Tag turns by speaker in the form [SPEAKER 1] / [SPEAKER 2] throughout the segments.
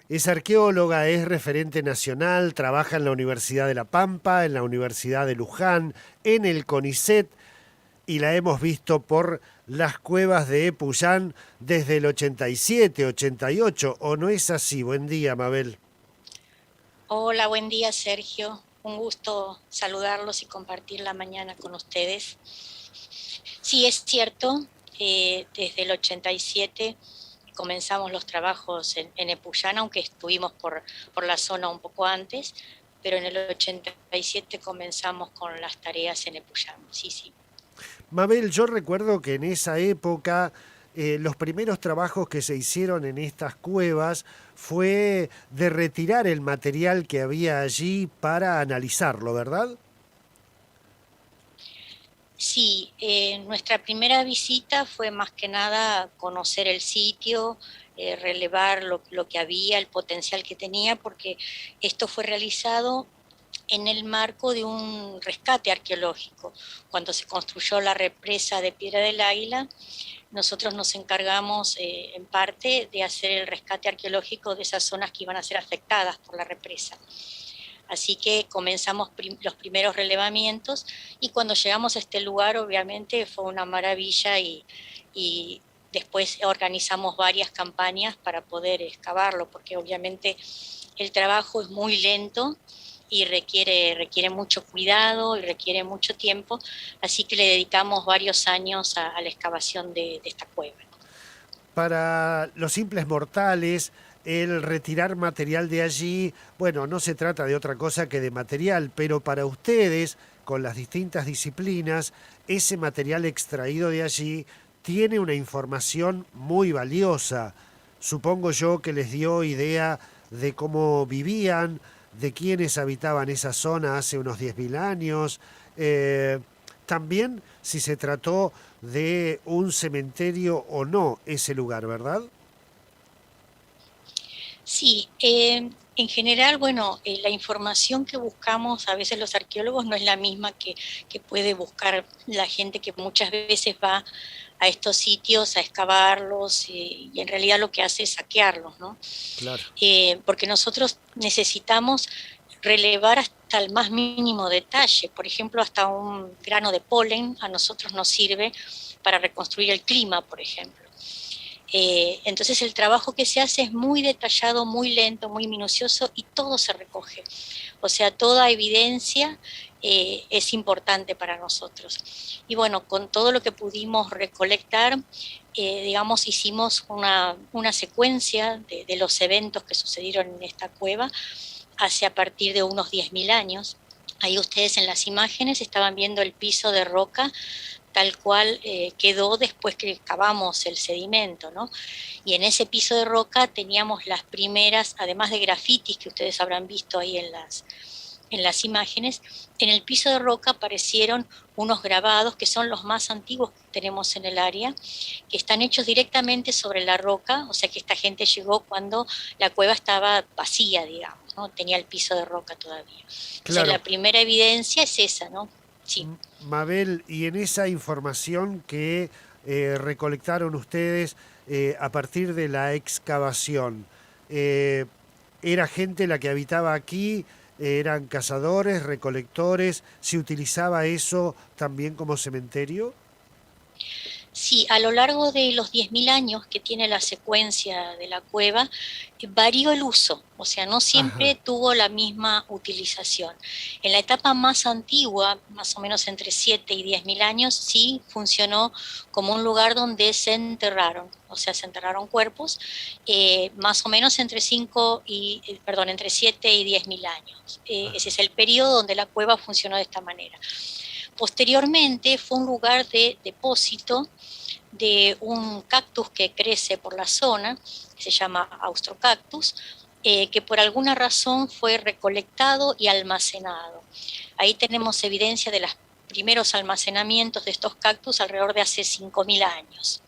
[SPEAKER 1] Es arqueóloga, es referente nacional, trabaja en la Universidad de La Pampa, en la Universidad de Luján, en el CONICET y la hemos visto por las cuevas de Epuyán desde el 87, 88, ¿o no es así? Buen día, Mabel.
[SPEAKER 2] Hola, buen día, Sergio. Un gusto saludarlos y compartir la mañana con ustedes. Sí, es cierto, desde el 87 comenzamos los trabajos en Epuyán, aunque estuvimos por la zona un poco antes, pero en el 87 comenzamos con las tareas en Epuyán. Sí, sí.
[SPEAKER 1] Mabel, yo recuerdo que en esa época los primeros trabajos que se hicieron en estas cuevas fue de retirar el material que había allí para analizarlo, ¿verdad?
[SPEAKER 2] Sí, nuestra primera visita fue más que nada conocer el sitio, relevar lo que había, el potencial que tenía, porque esto fue realizado en el marco de un rescate arqueológico. Cuando se construyó la represa de Piedra del Águila, nosotros nos encargamos en parte de hacer el rescate arqueológico de esas zonas que iban a ser afectadas por la represa. Así que comenzamos los primeros relevamientos y cuando llegamos a este lugar obviamente fue una maravilla y después organizamos varias campañas para poder excavarlo, porque obviamente el trabajo es muy lento y requiere mucho cuidado y requiere mucho tiempo, así que le dedicamos varios años a la excavación de esta cueva.
[SPEAKER 1] Para los simples mortales, el retirar material de allí, bueno, no se trata de otra cosa que de material, pero para ustedes, con las distintas disciplinas, ese material extraído de allí tiene una información muy valiosa. Supongo yo que les dio idea de cómo vivían, de quiénes habitaban esa zona hace unos 10.000 años. eh, También si se trató de un cementerio o no ese lugar, ¿verdad?
[SPEAKER 2] Sí, en general, bueno, la información que buscamos a veces los arqueólogos no es la misma que puede buscar la gente que muchas veces va a estos sitios a excavarlos y en realidad lo que hace es saquearlos, ¿no?
[SPEAKER 1] Claro.
[SPEAKER 2] Porque nosotros necesitamos relevar hasta el más mínimo detalle, por ejemplo, hasta un grano de polen a nosotros nos sirve para reconstruir el clima, por ejemplo. Entonces el trabajo que se hace es muy detallado, muy lento, muy minucioso y todo se recoge. O sea, toda evidencia es importante para nosotros. Y bueno, con todo lo que pudimos recolectar, digamos, hicimos una secuencia de los eventos que sucedieron en esta cueva hace a partir de unos 10.000 años. Ahí ustedes en las imágenes estaban viendo el piso de roca tal cual quedó después que excavamos el sedimento, ¿no? Y en ese piso de roca teníamos las primeras, además de grafitis que ustedes habrán visto ahí en las imágenes, en el piso de roca aparecieron unos grabados que son los más antiguos que tenemos en el área, que están hechos directamente sobre la roca, o sea que esta gente llegó cuando la cueva estaba vacía, digamos, ¿no? Tenía el piso de roca todavía. Entonces
[SPEAKER 1] Claro.
[SPEAKER 2] la primera evidencia es esa, ¿no? Sí.
[SPEAKER 1] Mabel, y en esa información que recolectaron ustedes a partir de la excavación, eh, ¿era gente la que habitaba aquí? ¿Eran cazadores, recolectores? ¿Se utilizaba eso también como cementerio?
[SPEAKER 2] Sí, a lo largo de los 10.000 años que tiene la secuencia de la cueva, varió el uso, o sea, no siempre
[SPEAKER 1] Ajá.
[SPEAKER 2] tuvo la misma utilización. En la etapa más antigua, más o menos entre 7 y 10.000 años, sí funcionó como un lugar donde se enterraron, o sea, se enterraron cuerpos, más o menos entre 5 y, perdón, entre 7 y 10.000 años. Ese es el periodo donde la cueva funcionó de esta manera. Posteriormente fue un lugar de depósito de un cactus que crece por la zona, que se llama Austrocactus, que por alguna razón fue recolectado y almacenado. Ahí tenemos evidencia de los primeros almacenamientos de estos cactus alrededor de hace 5.000 años.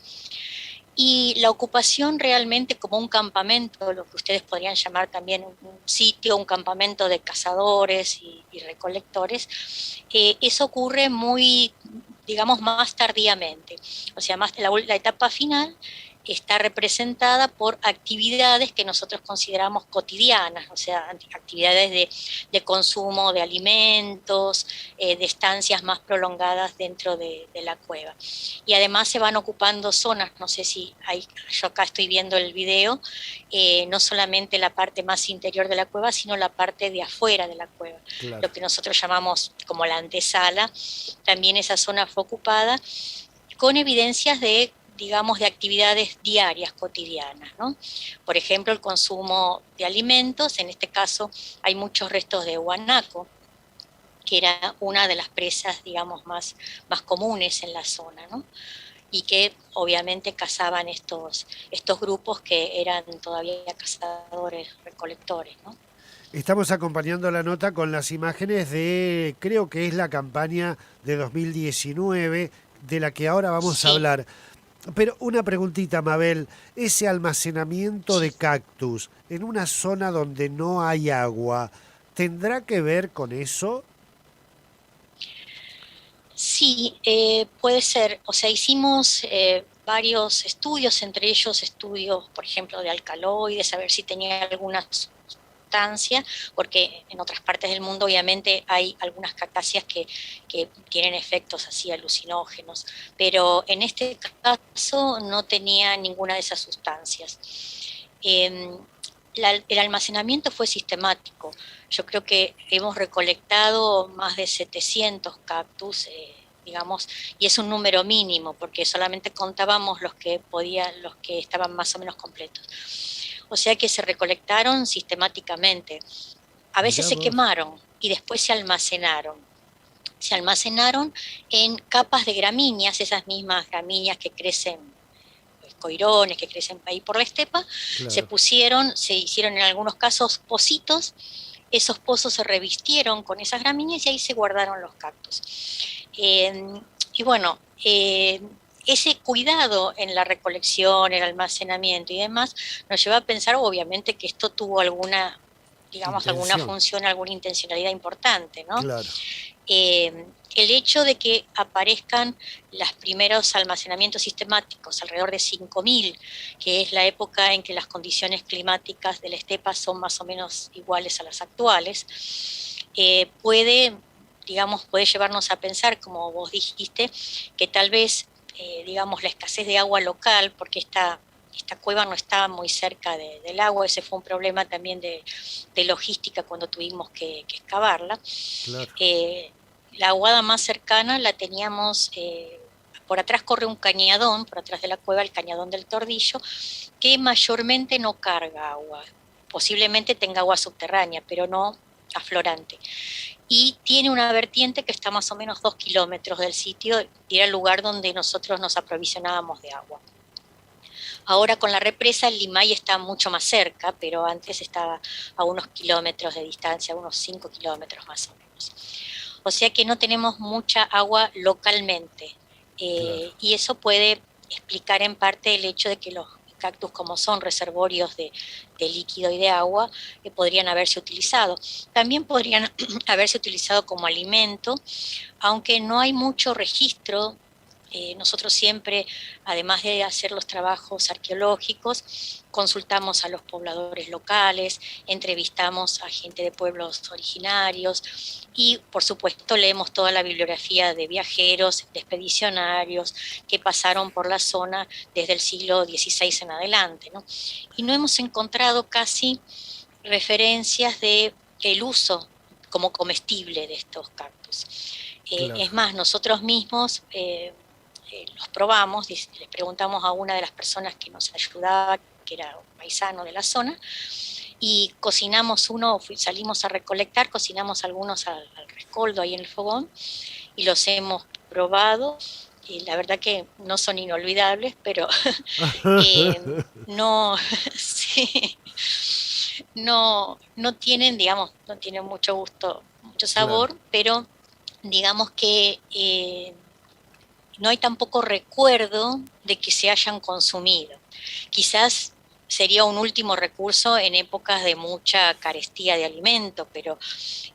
[SPEAKER 2] Y la ocupación realmente como un campamento, lo que ustedes podrían llamar también un sitio, un campamento de cazadores y recolectores, eso ocurre muy, digamos, más tardíamente. O sea, más la etapa final está representada por actividades que nosotros consideramos cotidianas, o sea, actividades de consumo de alimentos, de estancias más prolongadas dentro de la cueva. Y además se van ocupando zonas, no sé si hay, yo acá estoy viendo el video, no solamente la parte más interior de la cueva, sino la parte de afuera de la cueva,
[SPEAKER 1] Claro.
[SPEAKER 2] lo que nosotros llamamos como la antesala. También esa zona fue ocupada con evidencias de, digamos, de actividades diarias, cotidianas, ¿no? Por ejemplo, el consumo de alimentos, en este caso hay muchos restos de guanaco, que era una de las presas, digamos, más comunes en la zona, ¿no? Y que obviamente cazaban estos grupos que eran todavía cazadores, recolectores, ¿no?
[SPEAKER 1] Estamos acompañando la nota con las imágenes de, creo que es la campaña de 2019, de la que ahora vamos a
[SPEAKER 2] Sí,
[SPEAKER 1] hablar. Pero una preguntita, Mabel, ese almacenamiento de
[SPEAKER 2] sí.
[SPEAKER 1] cactus en una zona donde no hay agua, ¿tendrá que ver con eso?
[SPEAKER 2] Sí, puede ser. O sea, hicimos varios estudios, entre ellos estudios, por ejemplo, de alcaloides, a ver si tenía alguna sustancia, porque en otras partes del mundo obviamente hay algunas cactáceas que tienen efectos así alucinógenos, pero en este caso no tenía ninguna de esas sustancias. Eh, el almacenamiento fue sistemático. Yo creo que hemos recolectado más de 700 cactus, digamos, y es un número mínimo porque solamente contábamos los que podían, los que estaban más o menos completos. O sea que se recolectaron sistemáticamente. A veces
[SPEAKER 1] Mirá
[SPEAKER 2] se
[SPEAKER 1] vos.
[SPEAKER 2] quemaron y después se almacenaron. Se almacenaron en capas de gramíneas, esas mismas gramíneas que crecen, coirones que crecen ahí por la estepa,
[SPEAKER 1] Claro.
[SPEAKER 2] se hicieron en algunos casos pocitos, esos pozos se revistieron con esas gramíneas y ahí se guardaron los cactus. Y bueno, ese cuidado en la recolección, el almacenamiento y demás, nos lleva a pensar obviamente que esto tuvo alguna, digamos, alguna
[SPEAKER 1] Intención.
[SPEAKER 2] función, alguna intencionalidad importante, ¿no?
[SPEAKER 1] Claro.
[SPEAKER 2] El hecho de que aparezcan los primeros almacenamientos sistemáticos, alrededor de 5.000, que es la época en que las condiciones climáticas de la estepa son más o menos iguales a las actuales, puede, digamos, puede llevarnos a pensar, como vos dijiste, que tal vez, digamos, la escasez de agua local, porque esta cueva no estaba muy cerca del agua, ese fue un problema también de logística cuando tuvimos que excavarla.
[SPEAKER 1] Claro.
[SPEAKER 2] La aguada más cercana la teníamos, por atrás corre un cañadón, por atrás de la cueva, el cañadón del Tordillo, que mayormente no carga agua. Posiblemente tenga agua subterránea, pero no aflorante. Y tiene una vertiente que está más o menos 2 kilómetros del sitio y era el lugar donde nosotros nos aprovisionábamos de agua. Ahora con la represa el Limay está mucho más cerca, pero antes estaba a unos kilómetros de distancia, unos 5 kilómetros más o menos. O sea que no tenemos mucha agua localmente.
[SPEAKER 1] Claro.
[SPEAKER 2] Y eso puede explicar en parte el hecho de que los cactus, como son reservorios de líquido y de agua, podrían haberse utilizado. También podrían haberse utilizado como alimento, aunque no hay mucho registro. Nosotros siempre, además de hacer los trabajos arqueológicos, consultamos a los pobladores locales, entrevistamos a gente de pueblos originarios y, por supuesto, leemos toda la bibliografía de viajeros, de expedicionarios que pasaron por la zona desde el siglo XVI en adelante, ¿no? Y no hemos encontrado casi referencias de el uso como comestible de estos cactus.
[SPEAKER 1] Claro.
[SPEAKER 2] Es más, nosotros mismos los probamos, les preguntamos a una de las personas que nos ayudaba, que era un paisano de la zona, y cocinamos uno, salimos a recolectar, cocinamos algunos al rescoldo ahí en el fogón, y los hemos probado, y la verdad que no son inolvidables, pero no, sí, no tienen, digamos, no tienen mucho gusto, mucho
[SPEAKER 1] Claro.
[SPEAKER 2] sabor, pero digamos que no hay tampoco recuerdo de que se hayan consumido. Quizás sería un último recurso en épocas de mucha carestía de alimento, pero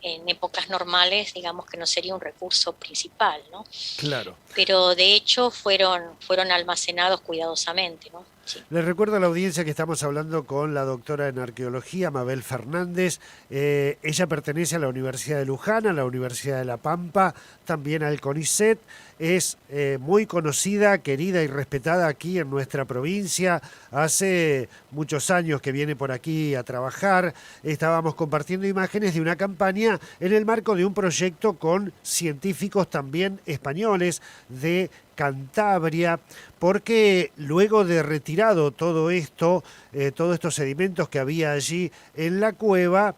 [SPEAKER 2] en épocas normales, digamos que no sería un recurso principal, ¿no?
[SPEAKER 1] Claro.
[SPEAKER 2] Pero de hecho fueron almacenados cuidadosamente, ¿no? Sí.
[SPEAKER 1] Les recuerdo a la audiencia que estamos hablando con la doctora en arqueología, Mabel Fernández. Ella pertenece a la Universidad de Luján, a la Universidad de La Pampa, también al CONICET. Es muy conocida, querida y respetada aquí en nuestra provincia. Hace muchos años que viene por aquí a trabajar. Estábamos compartiendo imágenes de una campaña en el marco de un proyecto con científicos también españoles de Cantabria, porque luego de retirado todo esto, todos estos sedimentos que había allí en la cueva,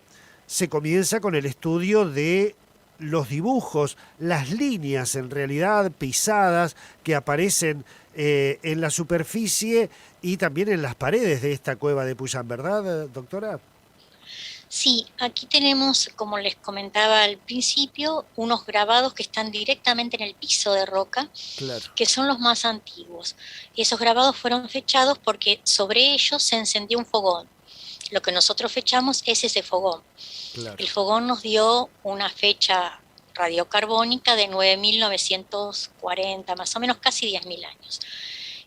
[SPEAKER 1] se comienza con el estudio de los dibujos, las líneas en realidad pisadas que aparecen en la superficie y también en las paredes de esta cueva de Puyán, ¿verdad, doctora?
[SPEAKER 2] Sí, aquí tenemos, como les comentaba al principio, unos grabados que están directamente en el piso de roca,
[SPEAKER 1] Claro,
[SPEAKER 2] que son los más antiguos. Esos grabados fueron fechados porque sobre ellos se encendió un fogón. Lo que nosotros fechamos es ese fogón.
[SPEAKER 1] claro.
[SPEAKER 2] El fogón nos dio una fecha radiocarbónica de 9.940, más o menos casi 10.000 años.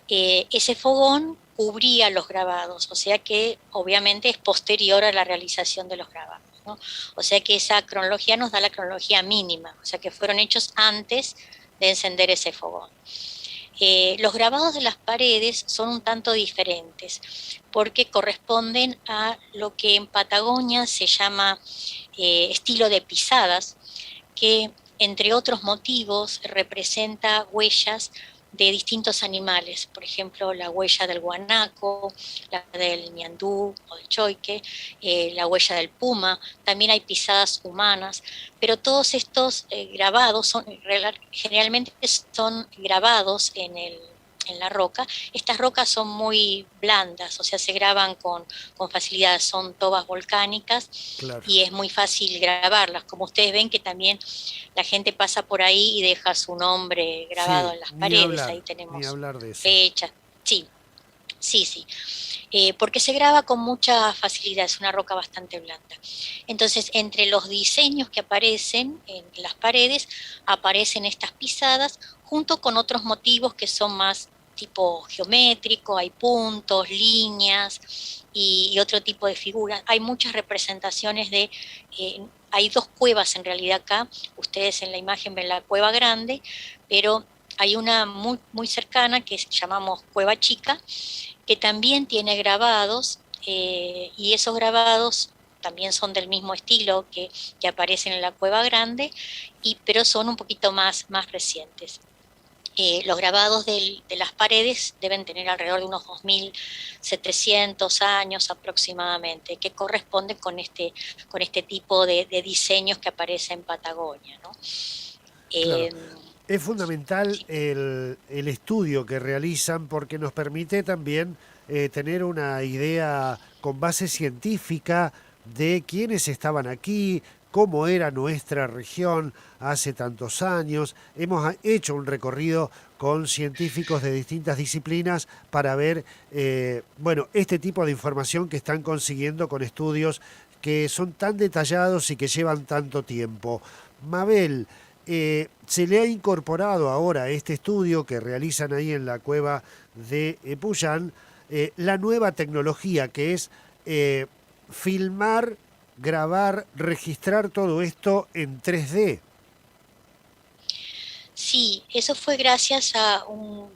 [SPEAKER 2] Ese fogón cubría los grabados, o sea que obviamente es posterior a la realización de los grabados, ¿no? O sea que esa cronología nos da la cronología mínima, o sea que fueron hechos antes de encender ese fogón. Los grabados de las paredes son un tanto diferentes porque corresponden a lo que en Patagonia se llama estilo de pisadas, que entre otros motivos representa huellas de distintos animales, por ejemplo la huella del guanaco, la del ñandú o del choique, la huella del puma, también hay pisadas humanas, pero todos estos grabados generalmente son grabados en la roca. Estas rocas son muy blandas, o sea, se graban con facilidad, son tobas volcánicas
[SPEAKER 1] Claro.
[SPEAKER 2] y es muy fácil grabarlas. Como ustedes ven que también la gente pasa por ahí y deja su nombre grabado
[SPEAKER 1] Sí,
[SPEAKER 2] en las paredes, ahí
[SPEAKER 1] ni
[SPEAKER 2] tenemos
[SPEAKER 1] hablar de eso.
[SPEAKER 2] fechas. Sí, sí, sí. Porque se graba con mucha facilidad, es una roca bastante blanda. Entonces, entre los diseños que aparecen en las paredes, aparecen estas pisadas junto con otros motivos que son más tipo geométrico, hay puntos, líneas y otro tipo de figuras. Hay muchas representaciones hay dos cuevas en realidad acá, ustedes en la imagen ven la cueva grande, pero hay una muy, muy cercana que llamamos Cueva Chica, que también tiene grabados y esos grabados también son del mismo estilo que aparecen en la Cueva Grande, pero son un poquito más recientes. Los grabados de las paredes deben tener alrededor de unos 2.700 años aproximadamente, que corresponden con este tipo de diseños que aparece en Patagonia, ¿no?
[SPEAKER 1] Claro.
[SPEAKER 2] Eh,
[SPEAKER 1] Es fundamental
[SPEAKER 2] sí.
[SPEAKER 1] el estudio que realizan porque nos permite también tener una idea con base científica de quiénes estaban aquí, cómo era nuestra región hace tantos años. Hemos hecho un recorrido con científicos de distintas disciplinas para ver, bueno, este tipo de información que están consiguiendo con estudios que son tan detallados y que llevan tanto tiempo. Mabel, se le ha incorporado ahora a este estudio que realizan ahí en la cueva de Puyán la nueva tecnología que es filmar, grabar, registrar todo esto en 3D.
[SPEAKER 2] Sí, eso fue gracias a un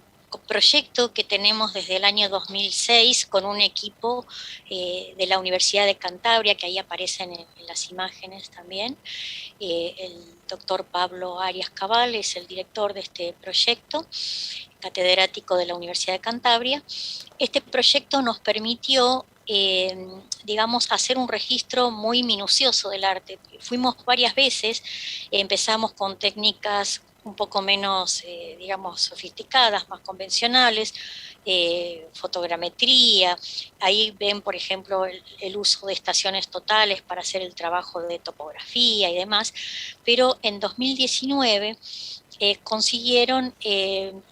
[SPEAKER 2] proyecto que tenemos desde el año 2006 con un equipo de la Universidad de Cantabria, que ahí aparecen en las imágenes también. El doctor Pablo Arias Cabal es el director de este proyecto, catedrático de la Universidad de Cantabria. Este proyecto nos permitió digamos, hacer un registro muy minucioso del arte. Fuimos varias veces, empezamos con técnicas un poco menos, digamos, sofisticadas, más convencionales, fotogrametría. Ahí ven, por ejemplo, el uso de estaciones totales para hacer el trabajo de topografía y demás. Pero en 2019 consiguieron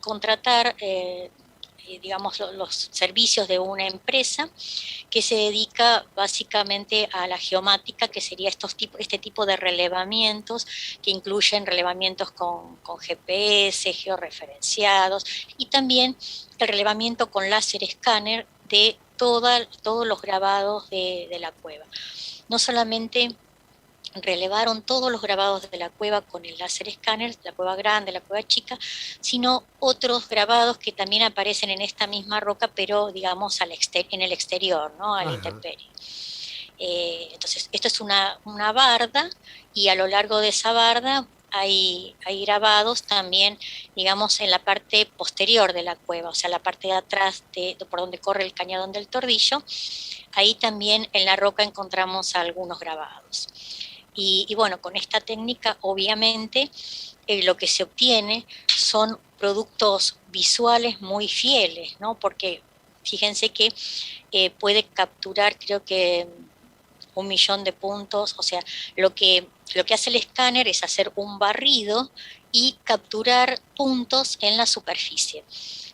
[SPEAKER 2] contratar digamos, los servicios de una empresa que se dedica básicamente a la geomática, que sería este tipo de relevamientos, que incluyen relevamientos con GPS, georreferenciados, y también el relevamiento con láser escáner de todos los grabados de la cueva. No solamente relevaron todos los grabados de la cueva con el láser escáner, la cueva grande, la cueva chica, sino otros grabados que también aparecen en esta misma roca, pero digamos en el exterior, ¿no? A la
[SPEAKER 1] Ajá.
[SPEAKER 2] intemperie. Entonces, esto es una barda, y a lo largo de esa barda hay grabados también, digamos, en la parte posterior de la cueva, o sea, la parte de atrás por donde corre el cañadón del Tordillo. Ahí también en la roca encontramos algunos grabados. Y bueno, con esta técnica obviamente lo que se obtiene son productos visuales muy fieles, ¿no? Porque fíjense que puede capturar, creo que 1 millón de puntos, o sea, lo que hace el escáner es hacer un barrido y capturar puntos en la superficie.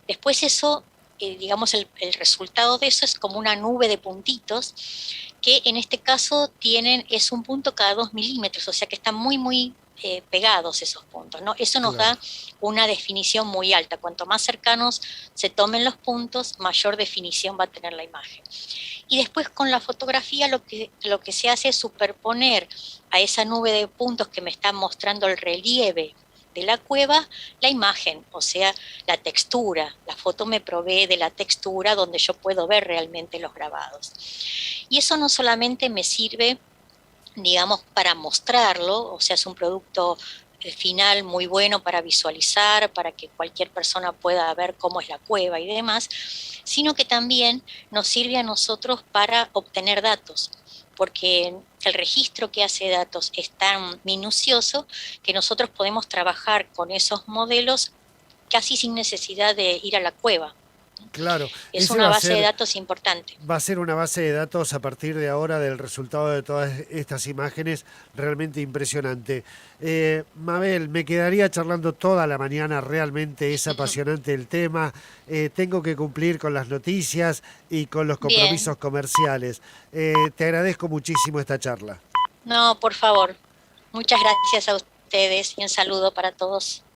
[SPEAKER 2] Después eso, digamos, el resultado de eso es como una nube de puntitos, que en este caso es un punto cada 2 milímetros, o sea que están muy, muy pegados esos puntos, ¿no? Eso nos
[SPEAKER 1] Claro.
[SPEAKER 2] da una definición muy alta. Cuanto más cercanos se tomen los puntos, mayor definición va a tener la imagen. Y después con la fotografía lo que se hace es superponer a esa nube de puntos que me está mostrando el relieve de la cueva, la imagen, o sea, la textura. La foto me provee de la textura donde yo puedo ver realmente los grabados. Y eso no solamente me sirve, digamos, para mostrarlo, o sea, es un producto final muy bueno para visualizar, para que cualquier persona pueda ver cómo es la cueva y demás, sino que también nos sirve a nosotros para obtener datos, porque el registro que hace datos es tan minucioso que nosotros podemos trabajar con esos modelos casi sin necesidad de ir a la cueva.
[SPEAKER 1] Claro,
[SPEAKER 2] Es
[SPEAKER 1] ese
[SPEAKER 2] una base de datos importante.
[SPEAKER 1] va a ser una base de datos a partir de ahora del resultado de todas estas imágenes realmente impresionante. Mabel, me quedaría charlando toda la mañana, realmente es apasionante el tema. Tengo que cumplir con las noticias y con los
[SPEAKER 2] Bien,
[SPEAKER 1] compromisos comerciales. Te agradezco muchísimo esta charla.
[SPEAKER 2] no, por favor. Muchas gracias a ustedes y un saludo para todos.